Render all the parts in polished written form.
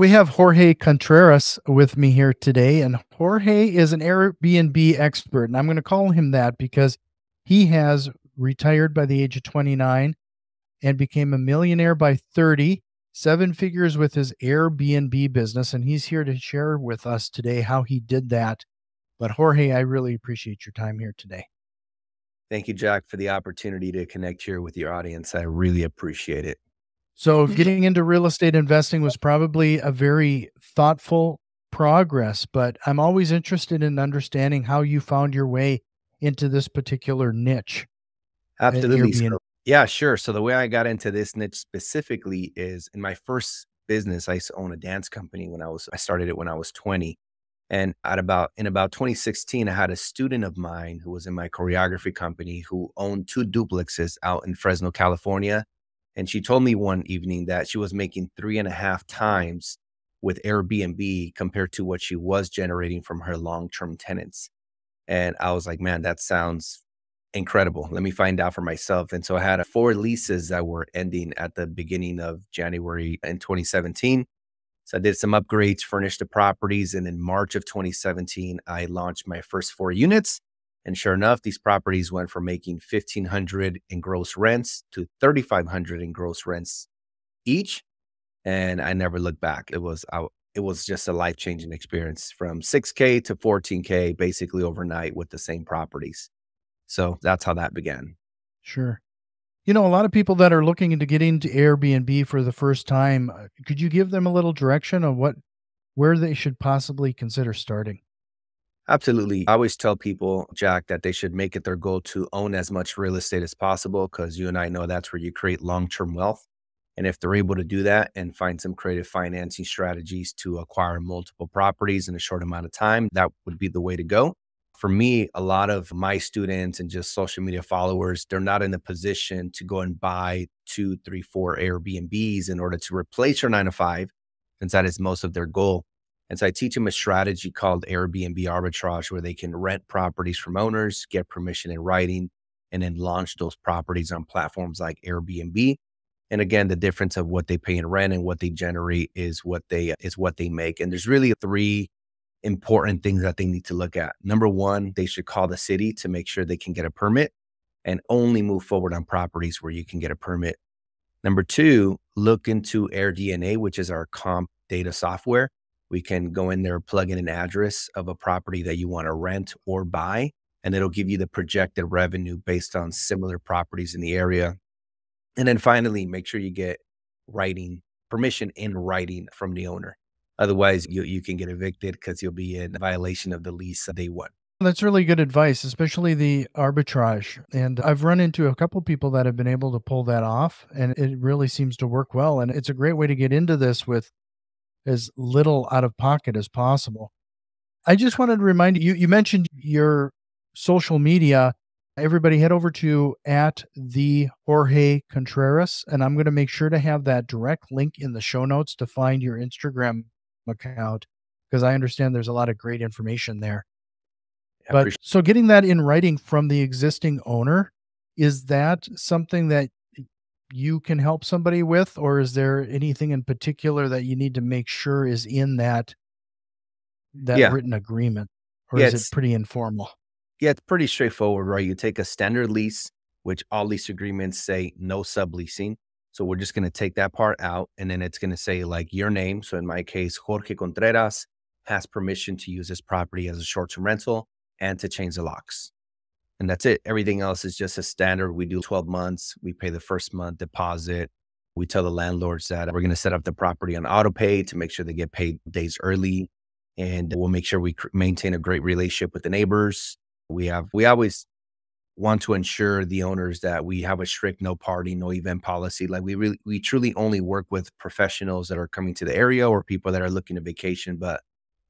We have Jorge Contreras with me here today, and Jorge is an Airbnb expert. And I'm going to call him that because he has retired by the age of 29 and became a millionaire by 30, seven figures with his Airbnb business. And he's here to share with us today how he did that. But Jorge, I really appreciate your time here today. Thank you, Jack, for the opportunity to connect here with your audience. I really appreciate it. So, getting into real estate investing was probably a very thoughtful progress, but I'm always interested in understanding how you found your way into this particular niche at Absolutely. Airbnb. Yeah, sure. So the way I got into this niche specifically is in my first business. I used to own a dance company I started it when I was 20. And in about 2016, I had a student of mine who was in my choreography company who owned two duplexes out in Fresno, California. And she told me one evening that she was making 3.5 times with Airbnb compared to what she was generating from her long-term tenants. And I was like, man, that sounds incredible. Let me find out for myself. And so I had four leases that were ending at the beginning of January in 2017. So I did some upgrades, furnished the properties. And in March of 2017, I launched my first 4 units. And sure enough, these properties went from making 1,500 in gross rents to 3,500 in gross rents each. And I never looked back. It was just a life-changing experience from 6K to 14K basically overnight with the same properties. So that's how that began. Sure. You know, a lot of people that are looking to get into Airbnb for the first time, could you give them a little direction on where they should possibly consider starting? Absolutely. I always tell people, Jack, that they should make it their goal to own as much real estate as possible because you and I know that's where you create long-term wealth. And if they're able to do that and find some creative financing strategies to acquire multiple properties in a short amount of time, that would be the way to go. For me, a lot of my students and just social media followers, they're not in a position to go and buy two, three, four Airbnbs in order to replace your 9 to 5, since that is most of their goal. And so I teach them a strategy called Airbnb arbitrage, where they can rent properties from owners, get permission in writing, and then launch those properties on platforms like Airbnb. And again, the difference of what they pay in rent and what they generate is what they make. And there's really three important things that they need to look at. Number one, they should call the city to make sure they can get a permit and only move forward on properties where you can get a permit. Number two, look into AirDNA, which is our comp data software. We can go in there, plug in an address of a property that you want to rent or buy, and it'll give you the projected revenue based on similar properties in the area. And then finally, make sure you get permission in writing from the owner. Otherwise, you can get evicted because you'll be in violation of the lease day one. That's really good advice, especially the arbitrage. And I've run into a couple people that have been able to pull that off, and it really seems to work well. And it's a great way to get into this with as little out of pocket as possible. I just wanted to remind you, you mentioned your social media. Everybody head over to at the Jorge Contreras, and I'm going to make sure to have that direct link in the show notes to find your Instagram account because I understand there's a lot of great information there. I But appreciate. so getting that in writing from the existing owner, is that something that you can help somebody with, or is there anything in particular that you need to make sure is in that Yeah, written agreement, or yeah, is it pretty informal? it's pretty straightforward, right? You take a standard lease, which all lease agreements say no subleasing. So we're just going to take that part out, and then it's going to say like your name. So in my case, Jorge Contreras has permission to use this property as a short-term rental and to change the locks. And that's it. Everything else is just a standard. We do 12 months. We pay the first month deposit. We tell the landlords that we're going to set up the property on auto pay to make sure they get paid days early. And we'll make sure we maintain a great relationship with the neighbors. We always want to ensure the owners that we have a strict no party, no event policy. Like we truly only work with professionals that are coming to the area or people that are looking to vacation, but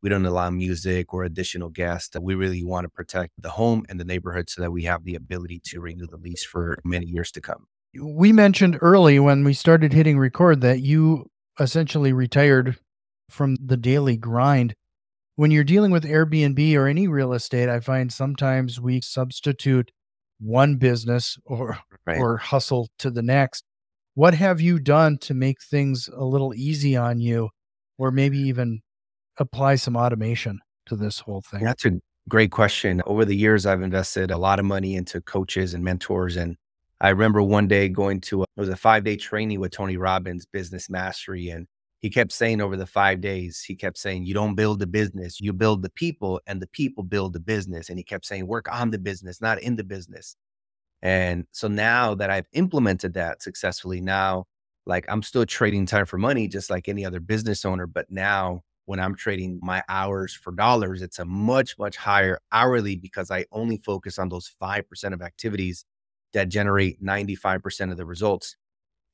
we don't allow music or additional guests. We really want to protect the home and the neighborhood so that we have the ability to renew the lease for many years to come. We mentioned early when we started hitting record that you essentially retired from the daily grind. When you're dealing with Airbnb or any real estate, I find sometimes we substitute one business Right. or hustle to the next. What have you done to make things a little easy on you or maybe even apply some automation to this whole thing? That's a great question. Over the years, I've invested a lot of money into coaches and mentors. And I remember one day going to it was a 5-day training with Tony Robbins, Business Mastery. And he kept saying over the 5 days, he kept saying, you don't build the business, you build the people, and the people build the business. And he kept saying, work on the business, not in the business. And so now that I've implemented that successfully, now like I'm still trading time for money, just like any other business owner. But now when I'm trading my hours for dollars, it's a much, much higher hourly because I only focus on those 5% of activities that generate 95% of the results.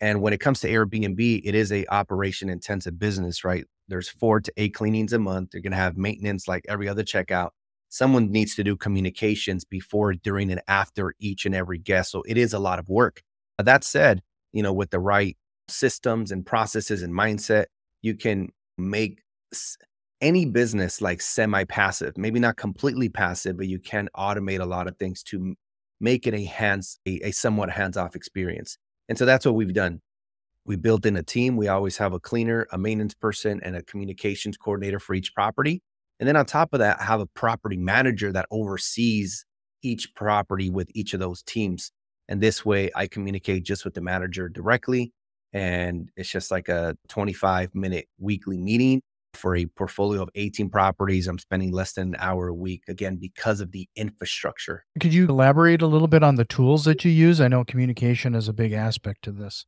And when it comes to Airbnb, it is a operation intensive business, right? There's 4 to 8 cleanings a month. They're going to have maintenance like every other checkout. Someone needs to do communications before, during, and after each and every guest. So it is a lot of work. That said, with the right systems and processes and mindset, you can make any business like semi-passive, maybe not completely passive, but you can automate a lot of things to make it a somewhat hands-off experience. And so that's what we've done. We built in a team. We always have a cleaner, a maintenance person, and a communications coordinator for each property. And then on top of that, have a property manager that oversees each property with each of those teams. And this way I communicate just with the manager directly. And it's just like a 25-minute weekly meeting for a portfolio of 18 properties. I'm spending less than an hour a week, again, because of the infrastructure. Could you elaborate a little bit on the tools that you use? I know communication is a big aspect to this.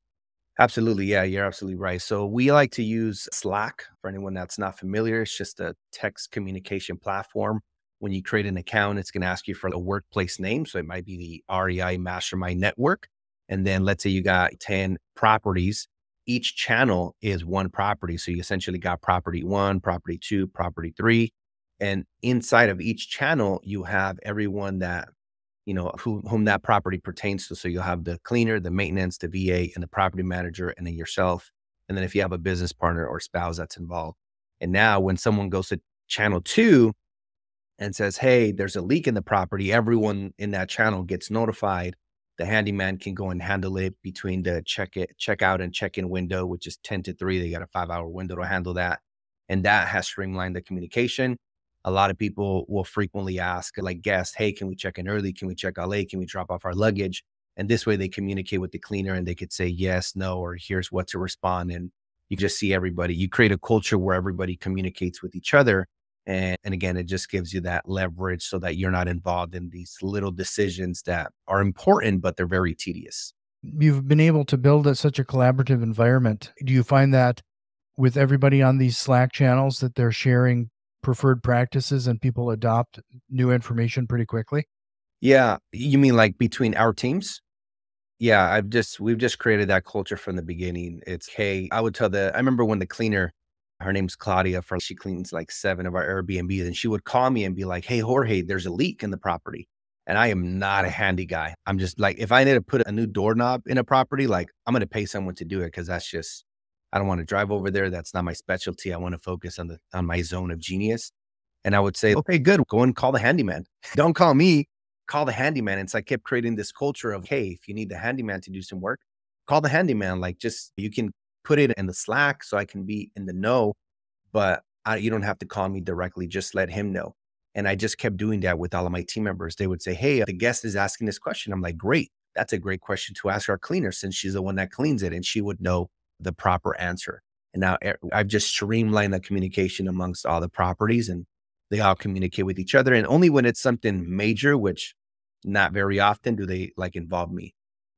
Absolutely. Yeah, you're absolutely right. So we like to use Slack. For anyone that's not familiar, it's just a text communication platform. When you create an account, it's going to ask you for a workplace name. So it might be the REI Mastermind Network. And then let's say you got 10 properties. Each channel is one property. So you essentially got property 1, property 2, property 3. And inside of each channel, you have everyone that whom that property pertains to. So you'll have the cleaner, the maintenance, the VA, and the property manager, and then yourself. And then if you have a business partner or spouse that's involved. And now when someone goes to channel 2 and says, hey, there's a leak in the property, everyone in that channel gets notified. The handyman can go and handle it between the check out and check-in window, which is 10 to 3. They got a 5-hour window to handle that. And that has streamlined the communication. A lot of people will frequently ask, like guests, hey, can we check in early? Can we check out late? Can we drop off our luggage? And this way they communicate with the cleaner and they could say yes, no, or here's what to respond. And you just see everybody. You create a culture where everybody communicates with each other. And again, it just gives you that leverage so that you're not involved in these little decisions that are important, but they're very tedious. You've been able to build such a collaborative environment. Do you find that with everybody on these Slack channels that they're sharing preferred practices and people adopt new information pretty quickly? Yeah. You mean like between our teams? Yeah, we've just created that culture from the beginning. It's, hey, I remember when the cleaner, her name's Claudia, she cleans like 7 of our Airbnbs, and she would call me and be like, hey, Jorge, there's a leak in the property. And I am not a handy guy. I'm just like, if I need to put a new doorknob in a property, like I'm going to pay someone to do it. Cause I don't want to drive over there. That's not my specialty. I want to focus on my zone of genius. And I would say, okay, good. Go and call the handyman. Don't call me, call the handyman. And so I kept creating this culture of, hey, if you need the handyman to do some work, call the handyman. Like you can put it in the Slack so I can be in the know, but you don't have to call me directly. Just let him know. And I just kept doing that with all of my team members. They would say, hey, the guest is asking this question. I'm like, great. That's a great question to ask our cleaner since she's the one that cleans it and she would know the proper answer. And now I've just streamlined the communication amongst all the properties and they all communicate with each other. And only when it's something major, which not very often, do they like involve me.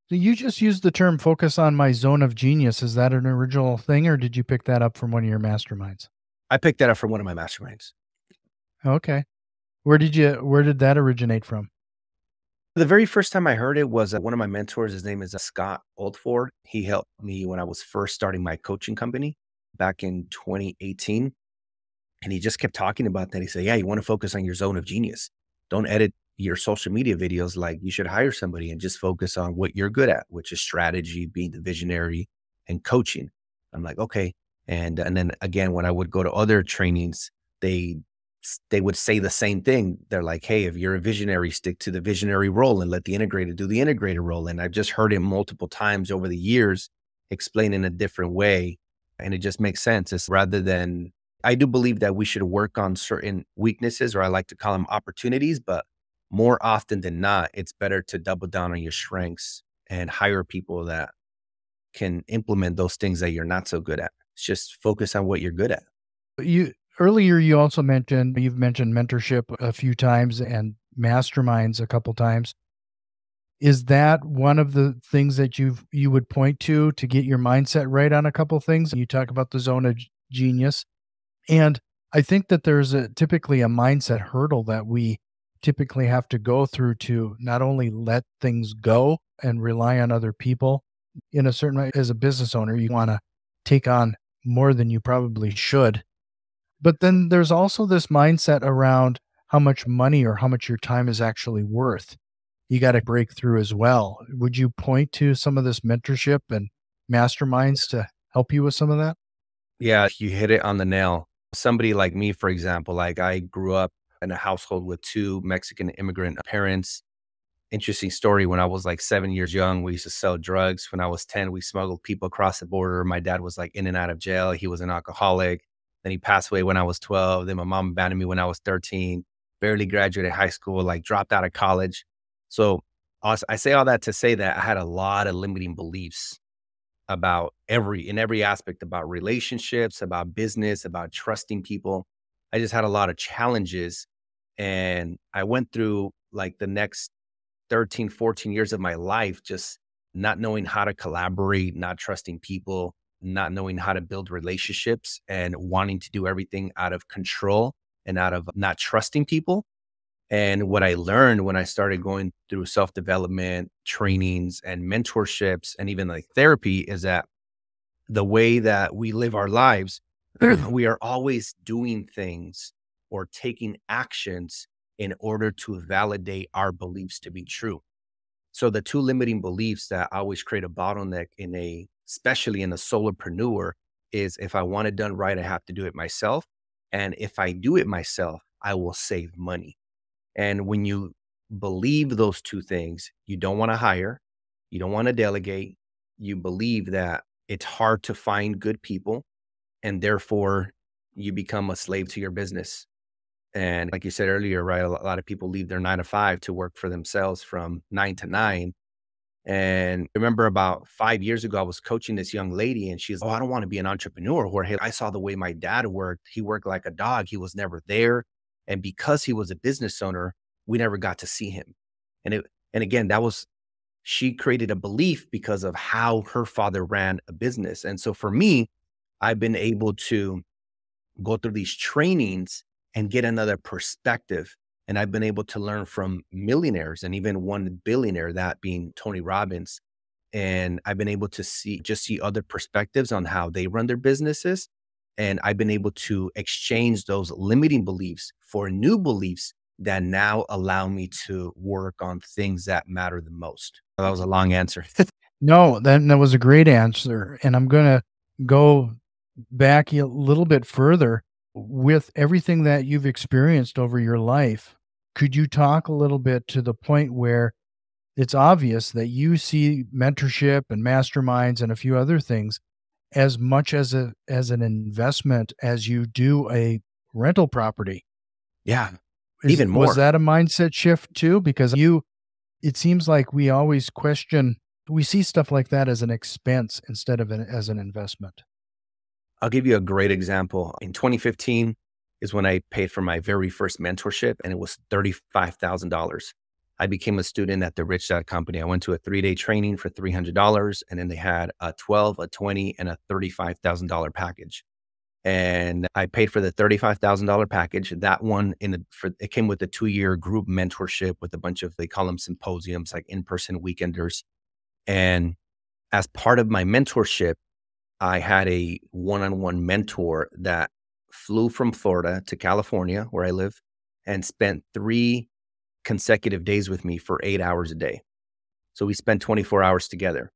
So you just used the term focus on my zone of genius. Is that an original thing or did you pick that up from one of your masterminds? I picked that up from one of my masterminds. Okay. Where did that originate from? The very first time I heard it was one of my mentors. His name is Scott Oldford. He helped me when I was first starting my coaching company back in 2018. And he just kept talking about that. He said, yeah, you want to focus on your zone of genius. Don't edit your social media videos. Like you should hire somebody and just focus on what you're good at, which is strategy, being the visionary and coaching. I'm like, okay. And then again, when I would go to other trainings, they would say the same thing. They're like, hey, if you're a visionary, stick to the visionary role and let the integrator do the integrator role. And I've just heard him multiple times over the years explain in a different way. And it just makes sense. It's rather than, I do believe that we should work on certain weaknesses, or I like to call them opportunities, but more often than not, it's better to double down on your strengths and hire people that can implement those things that you're not so good at. It's just focus on what you're good at. You earlier you also mentioned you've mentioned mentorship a few times and masterminds a couple times. Is that one of the things that you would point to get your mindset right on a couple things? You talk about the zone of genius. And I think that there's typically a mindset hurdle that we typically have to go through to not only let things go and rely on other people in a certain way. As a business owner, you want to take on more than you probably should. But then there's also this mindset around how much money or how much your time is actually worth. You got to break through as well. Would you point to some of this mentorship and masterminds to help you with some of that? Yeah, you hit it on the nail. Somebody like me, for example, like I grew up in a household with two Mexican immigrant parents. Interesting story. When I was like 7 years young, we used to sell drugs. When I was 10, we smuggled people across the border. My dad was like in and out of jail. He was an alcoholic. Then he passed away when I was 12. Then my mom abandoned me when I was 13, barely graduated high school, like dropped out of college. So I say all that to say that I had a lot of limiting beliefs about in every aspect, about relationships, about business, about trusting people. I just had a lot of challenges. And I went through like the next 13, 14 years of my life, just not knowing how to collaborate, not trusting people, not knowing how to build relationships, and wanting to do everything out of control and out of not trusting people. And what I learned when I started going through self development trainings and mentorships and even like therapy is that the way that we live our lives, we are always doing things or taking actions in order to validate our beliefs to be true. So the two limiting beliefs that always create a bottleneck especially in a solopreneur, is if I want it done right, I have to do it myself. And if I do it myself, I will save money. And when you believe those two things, you don't want to hire, you don't want to delegate, you believe that it's hard to find good people, and therefore you become a slave to your business. And like you said earlier, right, a lot of people leave their 9 to 5 to work for themselves from 9 to 9. And I remember about 5 years ago, I was coaching this young lady and she's, oh, I don't want to be an entrepreneur. Jorge, I saw the way my dad worked. He worked like a dog. He was never there. And because he was a business owner, we never got to see him. And again, she created a belief because of how her father ran a business. And so for me, I've been able to go through these trainings and get another perspective. And I've been able to learn from millionaires and even one billionaire, that being Tony Robbins. And I've been able to see other perspectives on how they run their businesses. And I've been able to exchange those limiting beliefs for new beliefs that now allow me to work on things that matter the most. That was a long answer. No, that was a great answer. And I'm going to go back a little bit further with everything that you've experienced over your life. Could you talk a little bit to the point where it's obvious that you see mentorship and masterminds and a few other things as much as an investment as you do a rental property? Yeah, even Was more. that a mindset shift too? Because it seems like we always we see stuff like that as an expense instead of as an investment. I'll give you a great example. In 2015 is when I paid for my very first mentorship, and it was $35,000. I became a student at the Rich Dad Company. I went to a 3-day training for $300, and then they had a 12, a 20, and a $35,000 package. And I paid for the $35,000 package. That one it came with a 2-year group mentorship with a bunch of, they call them symposiums, like in-person weekenders. And as part of my mentorship, I had a one-on-one mentor that flew from Florida to California, where I live, and spent 3 consecutive days with me for 8 hours a day. So we spent 24 hours together.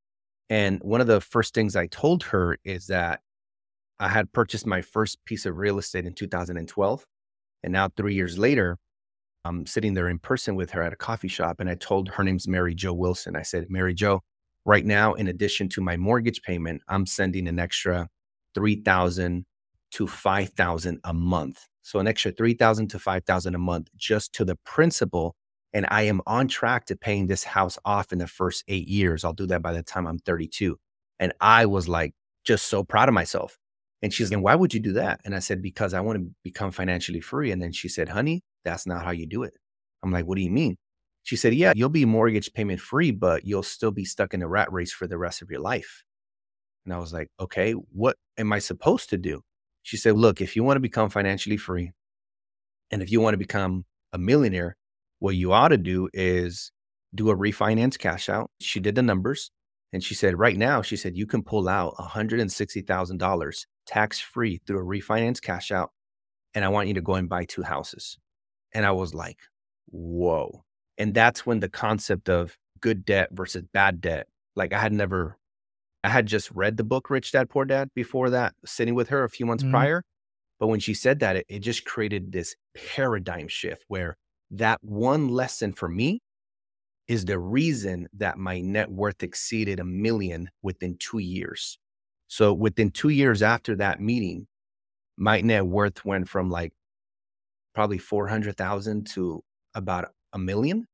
And one of the first things I told her is that I had purchased my first piece of real estate in 2012. And now 3 years later, I'm sitting there in person with her at a coffee shop. And I told her, name's Mary Jo Wilson. I said, Mary Jo, right now, in addition to my mortgage payment, I'm sending an extra 3,000 to 5,000 a month. So an extra 3,000 to 5,000 a month just to the principal. And I am on track to paying this house off in the first 8 years. I'll do that by the time I'm 32. And I was like, just so proud of myself. And she's like, why would you do that? And I said, because I want to become financially free. And then she said, honey, that's not how you do it. I'm like, what do you mean? She said, yeah, you'll be mortgage payment free, but you'll still be stuck in a rat race for the rest of your life. And I was like, okay, what am I supposed to do? She said, look, if you want to become financially free and if you want to become a millionaire, what you ought to do is do a refinance cash out. She did the numbers and she said, right now, she said, you can pull out $160,000 tax free through a refinance cash out. And I want you to go and buy 2 houses. And I was like, whoa. And that's when the concept of good debt versus bad debt, like I had just read the book Rich Dad Poor Dad before that, sitting with her a few months Mhm. prior. But when she said that, it just created this paradigm shift where that one lesson for me is the reason that my net worth exceeded 1 million within 2 years. So within 2 years after that meeting, my net worth went from like probably 400,000 to about 1 million.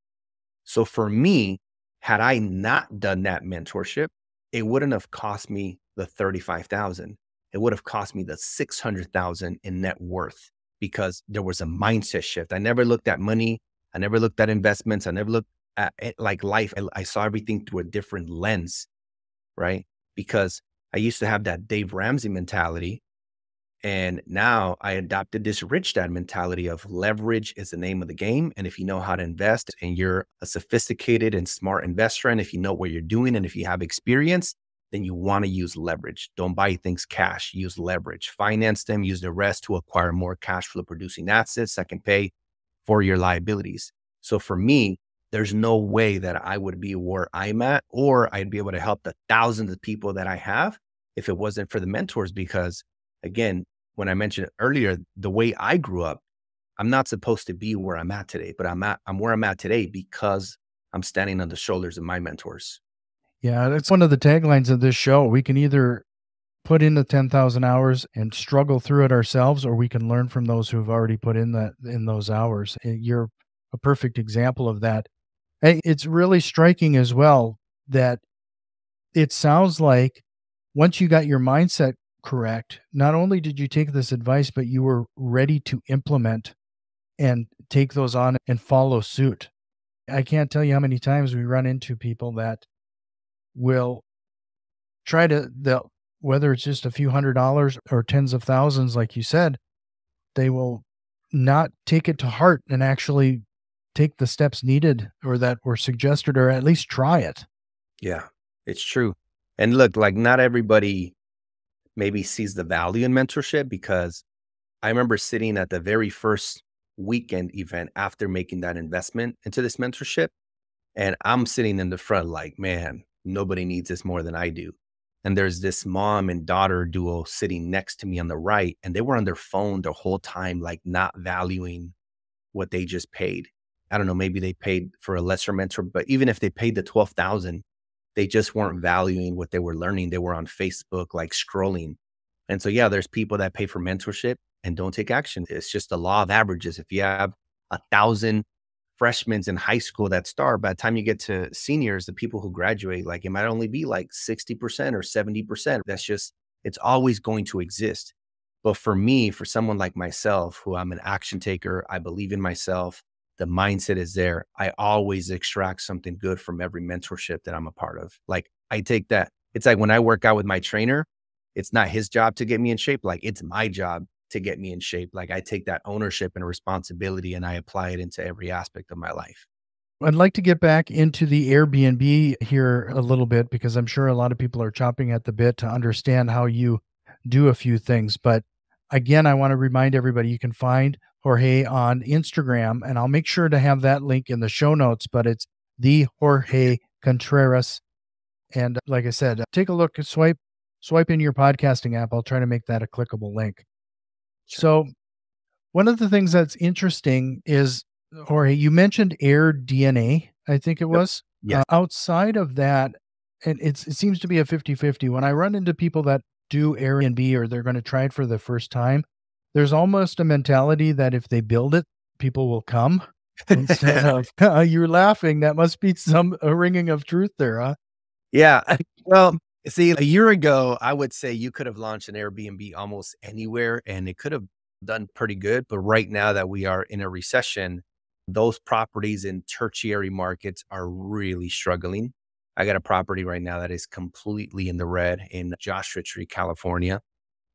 So for me, had I not done that mentorship, it wouldn't have cost me the 35,000. It would have cost me the 600,000 in net worth because there was a mindset shift. I never looked at money. I never looked at investments. I never looked at it like life. I saw everything through a different lens, right? Because I used to have that Dave Ramsey mentality. And now I adopted this rich dad mentality of leverage is the name of the game. And if you know how to invest and you're a sophisticated and smart investor, and if you know what you're doing and if you have experience, then you want to use leverage. Don't buy things cash, use leverage, finance them, use the rest to acquire more cash flow producing assets that can pay for your liabilities. So for me, there's no way that I would be where I'm at, or I'd be able to help the thousands of people that I have if it wasn't for the mentors. Because again, when I mentioned earlier, the way I grew up, I'm not supposed to be where I'm at today, but I'm where I'm at today because I'm standing on the shoulders of my mentors. Yeah, that's one of the taglines of this show. We can either put in the 10,000 hours and struggle through it ourselves, or we can learn from those who've already put in those hours. You're a perfect example of that. Hey, it's really striking as well that it sounds like once you got your mindset correct, not only did you take this advice, but you were ready to implement and take those on and follow suit. I can't tell you how many times we run into people that will they'll, whether it's just a few $100s or tens of thousands, like you said, they will not take it to heart and actually take the steps needed or that were suggested, or at least try it. Yeah, it's true. And look, like not everybody maybe sees the value in mentorship because I remember sitting at the very first weekend event after making that investment into this mentorship. And I'm sitting in the front like, man, nobody needs this more than I do. And there's this mom and daughter duo sitting next to me on the right, and they were on their phone the whole time, like not valuing what they just paid. I don't know, maybe they paid for a lesser mentor, but even if they paid the 12,000, they just weren't valuing what they were learning. They were on Facebook, like scrolling. And so, yeah, there's people that pay for mentorship and don't take action. It's just the law of averages. If you have 1,000 freshmen in high school that start, by the time you get to seniors, the people who graduate, like it might only be like 60% or 70%. That's just, it's always going to exist. But for me, for someone like myself, who I'm an action taker, I believe in myself, the mindset is there. I always extract something good from every mentorship that I'm a part of. Like I take that. It's like when I work out with my trainer, it's not his job to get me in shape. Like it's my job to get me in shape. Like I take that ownership and responsibility and I apply it into every aspect of my life. I'd like to get back into the Airbnb here a little bit because I'm sure a lot of people are chomping at the bit to understand how you do a few things. But again, I want to remind everybody you can find Jorge on Instagram, and I'll make sure to have that link in the show notes. But it's the Jorge Contreras. And like I said, take a look, swipe in your podcasting app. I'll try to make that a clickable link. Sure. So one of the things that's interesting is, Jorge, you mentioned Air DNA, I think it Yep. was. Yes. Outside of that, and it seems to be a 50-50. When I run into people that do Airbnb or they're going to try it for the first time, there's almost a mentality that if they build it, people will come instead of you're laughing. That must be a ringing of truth there, huh? Yeah. Well, see, a year ago, I would say you could have launched an Airbnb almost anywhere and it could have done pretty good. But right now that we are in a recession, those properties in tertiary markets are really struggling. I got a property right now that is completely in the red in Joshua Tree, California.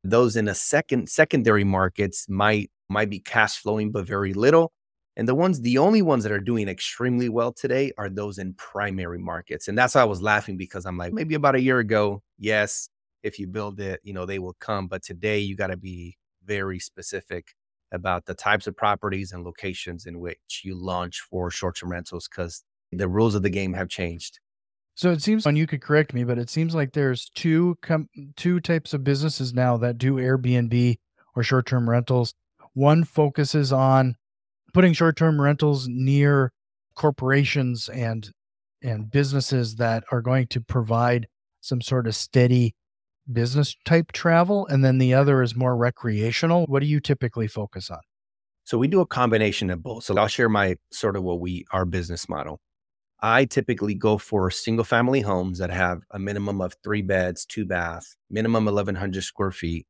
Those in a secondary markets might be cash flowing, but very little. And the only ones that are doing extremely well today are those in primary markets. And that's why I was laughing because I'm like, maybe about a year ago, yes, if you build it, they will come. But today you got to be very specific about the types of properties and locations in which you launch for short-term rentals because the rules of the game have changed. So it seems, and you could correct me, but it seems like there's two types of businesses now that do Airbnb or short-term rentals. One focuses on putting short-term rentals near corporations and businesses that are going to provide some sort of steady business type travel, and then the other is more recreational. What do you typically focus on? So we do a combination of both. So I'll share my sort of our business model. I typically go for single family homes that have a minimum of 3 beds, 2 baths, minimum 1,100 square feet.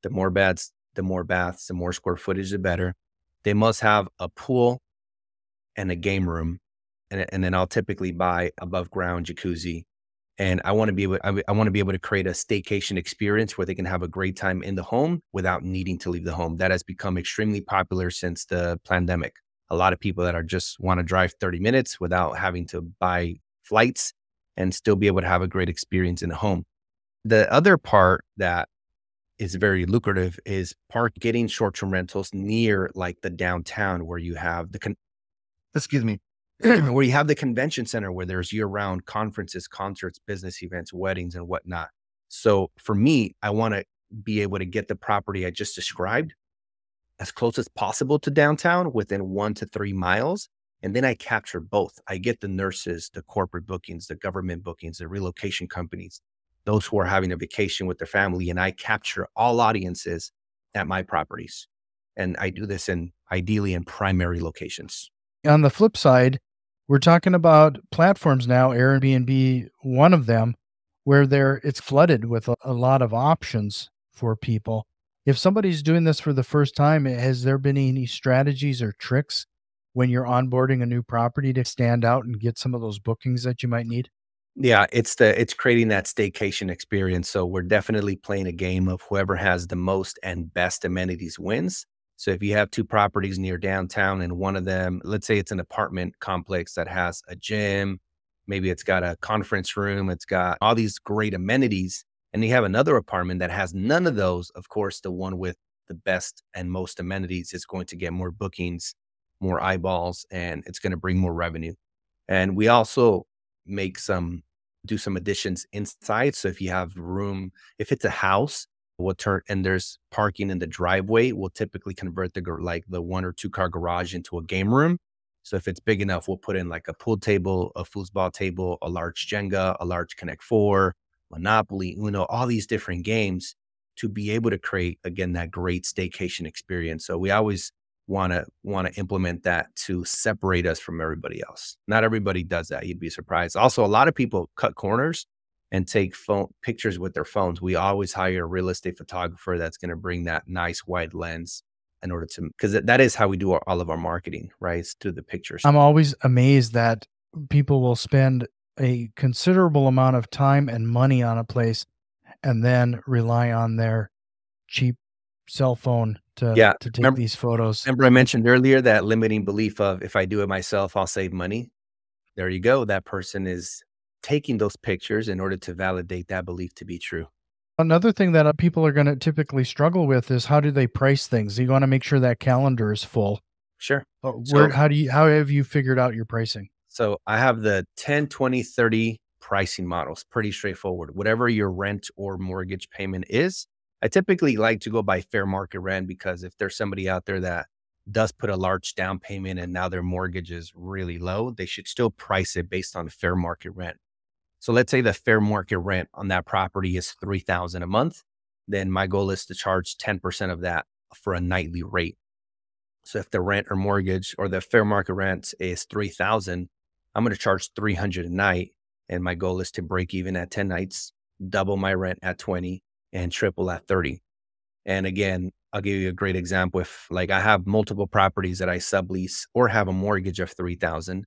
The more beds, the more baths, the more square footage, the better. They must have a pool and a game room. And then I'll typically buy above ground jacuzzi. And I want to be able, I want to be able to create a staycation experience where they can have a great time in the home without needing to leave the home. That has become extremely popular since the pandemic. A lot of people that are just want to drive 30 minutes without having to buy flights and still be able to have a great experience in the home. The other part that is very lucrative is getting short-term rentals near like the downtown where you have excuse me, where you have the convention center where there's year-round conferences, concerts, business events, weddings, and whatnot. So for me, I want to be able to get the property I just described as close as possible to downtown within 1 to 3 miles. And then I capture both. I get the nurses, the corporate bookings, the government bookings, the relocation companies, those who are having a vacation with their family. And I capture all audiences at my properties. And I do this ideally in primary locations. On the flip side, we're talking about platforms now, Airbnb, one of them, where it's flooded with a lot of options for people. If somebody's doing this for the first time, has there been any strategies or tricks when you're onboarding a new property to stand out and get some of those bookings that you might need? Yeah, it's creating that staycation experience. So we're definitely playing a game of whoever has the most and best amenities wins. So if you have 2 properties near downtown and one of them, let's say it's an apartment complex that has a gym, maybe it's got a conference room, it's got all these great amenities, and you have another apartment that has none of those, of course, the one with the best and most amenities is going to get more bookings, more eyeballs, and it's going to bring more revenue. And we also do some additions inside. So if you have room, if it's a house, and there's parking in the driveway, we'll typically convert the 1 or 2 car garage into a game room. So if it's big enough, we'll put in like a pool table, a foosball table, a large Jenga, a large Connect Four, Monopoly, Uno, all these different games to be able to create, again, that great staycation experience. So we always want to implement that to separate us from everybody else. Not everybody does that. You'd be surprised. Also, a lot of people cut corners and take pictures with their phones. We always hire a real estate photographer that's going to bring that nice wide lens in order to, because that is how we do all of our marketing, right? It's through the pictures. I'm always amazed that people will spend a considerable amount of time and money on a place and then rely on their cheap cell phone Yeah. to take these photos. Remember I mentioned earlier that limiting belief of if I do it myself, I'll save money. There you go. That person is taking those pictures in order to validate that belief to be true. Another thing that people are going to typically struggle with is how do they price things? You want to make sure that calendar is full. Sure. How have you figured out your pricing? So I have the 10, 20, 30 pricing models, pretty straightforward. Whatever your rent or mortgage payment is, I typically like to go by fair market rent because if there's somebody out there that does put a large down payment and now their mortgage is really low, they should still price it based on fair market rent. So let's say the fair market rent on that property is $3,000 a month. then my goal is to charge 10% of that for a nightly rate. So if the rent or mortgage or the fair market rent is 3,000, I'm going to charge 300 a night. And my goal is to break even at 10 nights, double my rent at 20 and triple at 30. And again, I'll give you a great example. If like I have multiple properties that I sublease or have a mortgage of 3,000,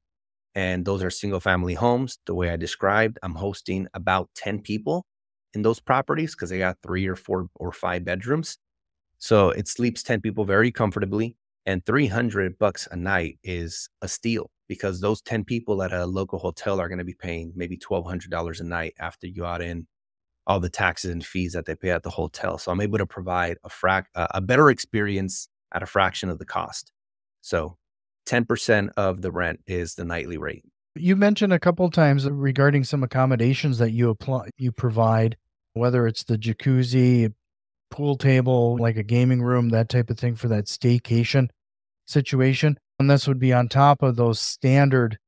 and those are single family homes, the way I described, I'm hosting about 10 people in those properties because they got 3 or 4 or 5 bedrooms. So it sleeps 10 people very comfortably, and 300 bucks a night is a steal because those 10 people at a local hotel are going to be paying maybe $1,200 a night after you add in all the taxes and fees that they pay at the hotel. So I'm able to provide a better experience at a fraction of the cost. So 10% of the rent is the nightly rate. You mentioned a couple of times regarding some accommodations that you provide, whether it's the jacuzzi, pool table, like a gaming room, that type of thing for that staycation situation. And this would be on top of those standard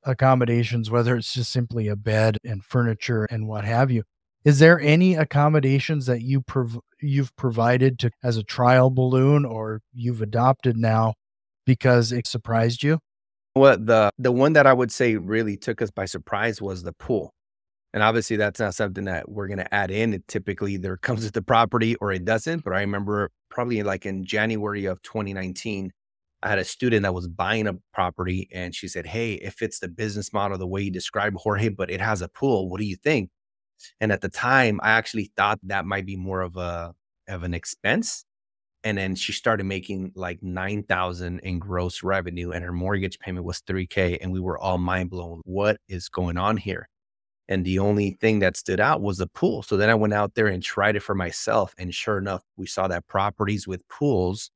accommodations, whether it's just simply a bed and furniture and what have you. Is there any accommodations that you've provided to as a trial balloon or you've adopted now because it surprised you? Well, the one that I would say really took us by surprise was the pool. And obviously that's not something that we're going to add in. It typically either comes with the property or it doesn't. But I remember probably like in January of 2019, I had a student that was buying a property and she said, "Hey, it fits the business model the way you described, Jorge, but it has a pool. What do you think?" And at the time, I actually thought that might be more of an expense. And then she started making like 9,000 in gross revenue and her mortgage payment was 3K. And we were all mind blown. What is going on here? And the only thing that stood out was the pool. So then I went out there and tried it for myself. And sure enough, we saw that properties with pools.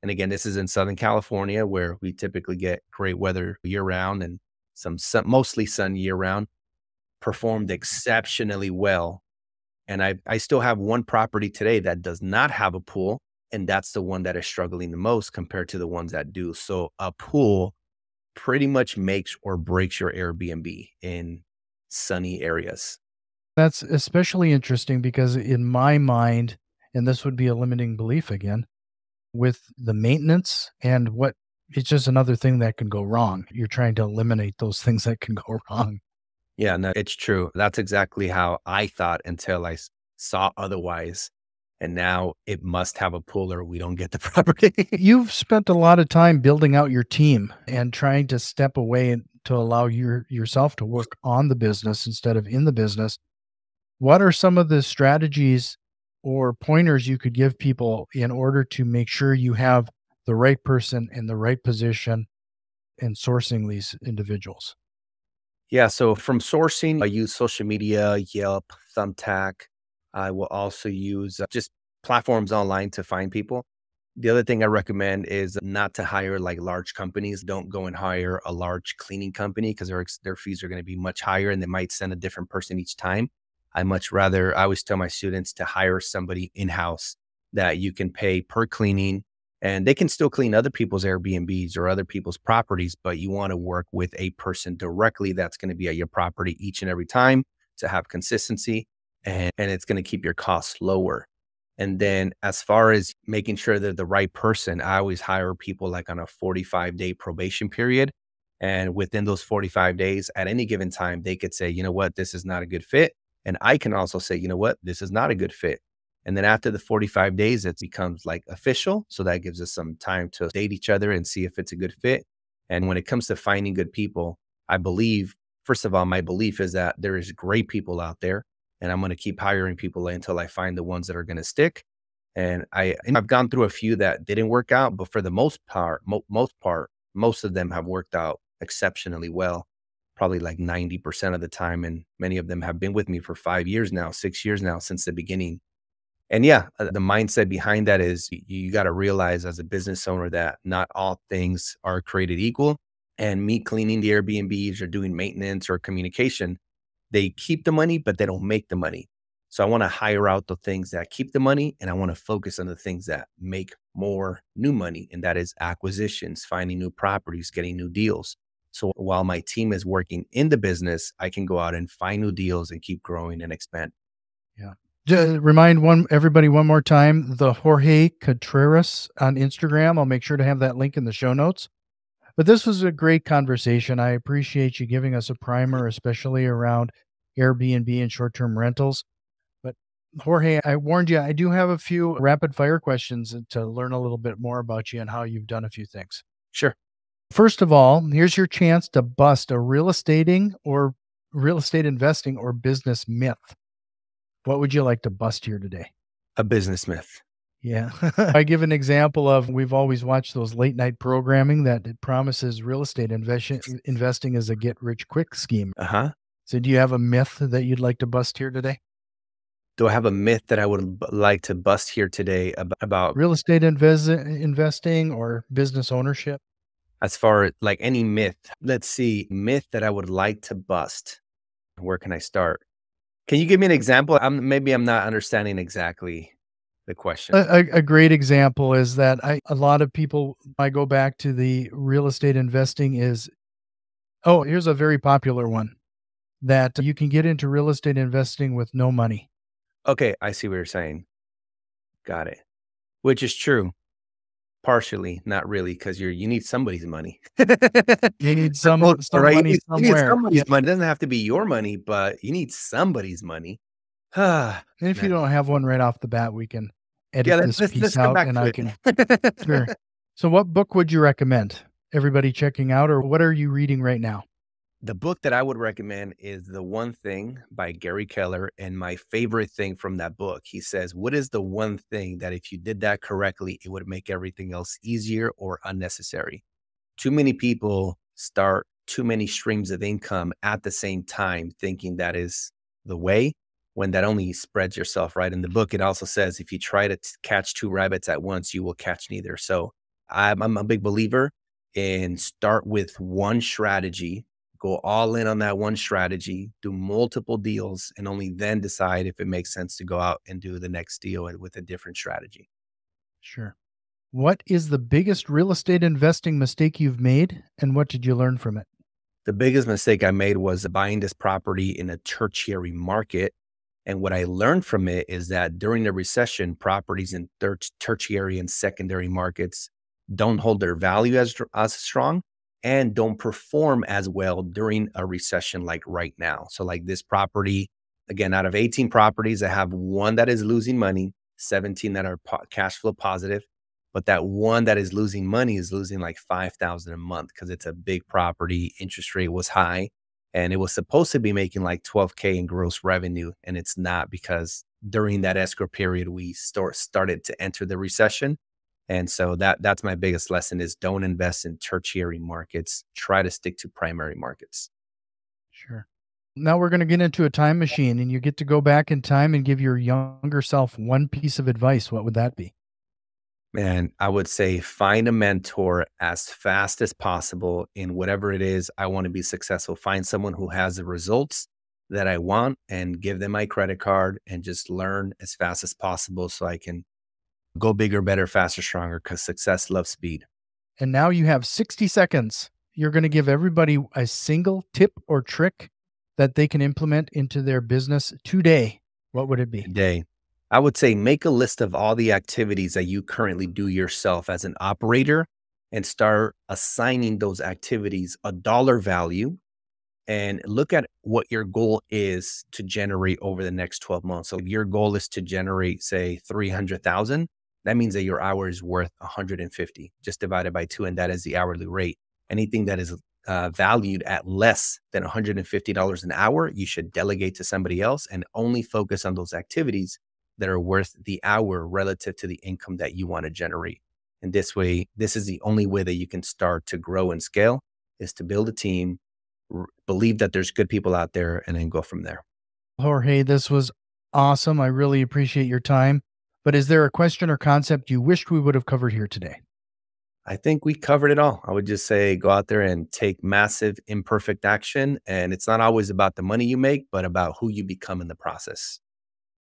And again, this is in Southern California where we typically get great weather year round and some sun, mostly sun year round, performed exceptionally well. And I still have one property today that does not have a pool. And that's the one that is struggling the most compared to the ones that do. So a pool pretty much makes or breaks your Airbnb in sunny areas. That's especially interesting because in my mind, and this would be a limiting belief again, with the maintenance and what it's just another thing that can go wrong. You're trying to eliminate those things that can go wrong. Yeah, no, it's true. That's exactly how I thought until saw otherwise. And now it must have a pool or we don't get the property. You've spent a lot of time building out your team and trying to step away to allow yourself to work on the business instead of in the business. What are some of the strategies or pointers you could give people in order to make sure you have the right person in the right position in sourcing these individuals? Yeah, so from sourcing, I use social media, Yelp, Thumbtack. I will also use just platforms online to find people. The other thing I recommend is not to hire like large companies. Don't go and hire a large cleaning company because their fees are going to be much higher and they might send a different person each time. I always tell my students to hire somebody in-house that you can pay per cleaning and they can still clean other people's Airbnbs or other people's properties, but you want to work with a person directly that's going to be at your property each and every time to have consistency and it's going to keep your costs lower. And then as far as making sure they're the right person, I always hire people like on a 45-day probation period. And within those 45 days, at any given time, they could say, you know what, this is not a good fit. And I can also say, you know what, this is not a good fit. And then after the 45 days, it becomes like official. So that gives us some time to date each other and see if it's a good fit. And when it comes to finding good people, I believe, first of all, my belief is that there is great people out there and I'm going to keep hiring people until I find the ones that are going to stick. And I've gone through a few that didn't work out, but for the most of them have worked out exceptionally well, probably like 90% of the time. And many of them have been with me for 5 years now, 6 years now since the beginning. And yeah, the mindset behind that is you got to realize as a business owner that not all things are created equal. And me cleaning the Airbnbs or doing maintenance or communication, they keep the money, but they don't make the money. So I want to hire out the things that keep the money and I want to focus on the things that make more new money. And that is acquisitions, finding new properties, getting new deals. So while my team is working in the business, I can go out and find new deals and keep growing and expand. Yeah. Remind everybody one more time, the Jorge Contreras on Instagram. I'll make sure to have that link in the show notes. But this was a great conversation. I appreciate you giving us a primer, especially around Airbnb and short-term rentals. But Jorge, I warned you, I do have a few rapid fire questions to learn a little bit more about you and how you've done a few things. Sure. First of all, here's your chance to bust a real estate investing or business myth. What would you like to bust here today? A business myth. Yeah. I give an example of we've always watched those late night programming that it promises real estate investing is a get rich quick scheme. Uh-huh. So do you have a myth that you'd like to bust here today? Do I have a myth that I would like to bust here today about Real estate investing or business ownership? as far as like any myth? Let's see, myth that I would like to bust. Where can I start? Can you give me an example? Maybe I'm not understanding exactly the question. A great example is that a lot of people, I go back to the real estate investing is, oh, here's a very popular one that you can get into real estate investing with no money. Okay, I see what you're saying. Got it. Which is true. Partially, not really, because you need somebody's money. You need Well, some right? money You need somewhere. somebody's money. It doesn't have to be your money, but you need somebody's money. Ah, And if you man. don't have one right off the bat, we can Yeah, edit this let's piece come out back and to I can. Sure. it. So what book would you recommend everybody checking out, or what are you reading right now? The book that I would recommend is The One Thing by Gary Keller. And my favorite thing from that book, he says, what is the one thing that if you did that correctly, it would make everything else easier or unnecessary? Too many people start too many streams of income at the same time, thinking that is the way, when that only spreads yourself, right? In the book, it also says, if you try to catch two rabbits at once, you will catch neither. So I'm a big believer in start with one strategy, go all in on that one strategy, do multiple deals, and only then decide if it makes sense to go out and do the next deal with a different strategy. Sure. What is the biggest real estate investing mistake you've made, and what did you learn from it? The biggest mistake I made was buying this property in a tertiary market. And what I learned from it is that during the recession, properties in tertiary and secondary markets don't hold their value as strong and don't perform as well during a recession like right now. So, like this property, again, out of 18 properties, I have one that is losing money, 17 that are cash flow positive. But that one that is losing money is losing like 5,000 a month because it's a big property. Interest rate was high and it was supposed to be making like 12K in gross revenue. And it's not because during that escrow period, we started to enter the recession. And so that's my biggest lesson is don't invest in tertiary markets. Try to stick to primary markets. Sure. Now we're going to get into a time machine, and you get to go back in time and give your younger self one piece of advice. What would that be? Man, I would say find a mentor as fast as possible in whatever it is I want to be successful. Find someone who has the results that I want and give them my credit card and just learn as fast as possible so I can go bigger, better, faster, stronger because success loves speed. And now you have 60 seconds. You're going to give everybody a single tip or trick that they can implement into their business today. What would it be? Today, I would say make a list of all the activities that you currently do yourself as an operator and start assigning those activities a dollar value and look at what your goal is to generate over the next 12 months. So if your goal is to generate, say, 300,000, that means that your hour is worth 150, just divided by 2, and that is the hourly rate. Anything that is valued at less than $150 an hour, you should delegate to somebody else and only focus on those activities that are worth the hour relative to the income that you want to generate. And this way, this is the only way that you can start to grow and scale is to build a team, believe that there's good people out there, and then go from there. Jorge, this was awesome. I really appreciate your time. But is there a question or concept you wished we would have covered here today? I think we covered it all. I would just say go out there and take massive imperfect action. And it's not always about the money you make, but about who you become in the process.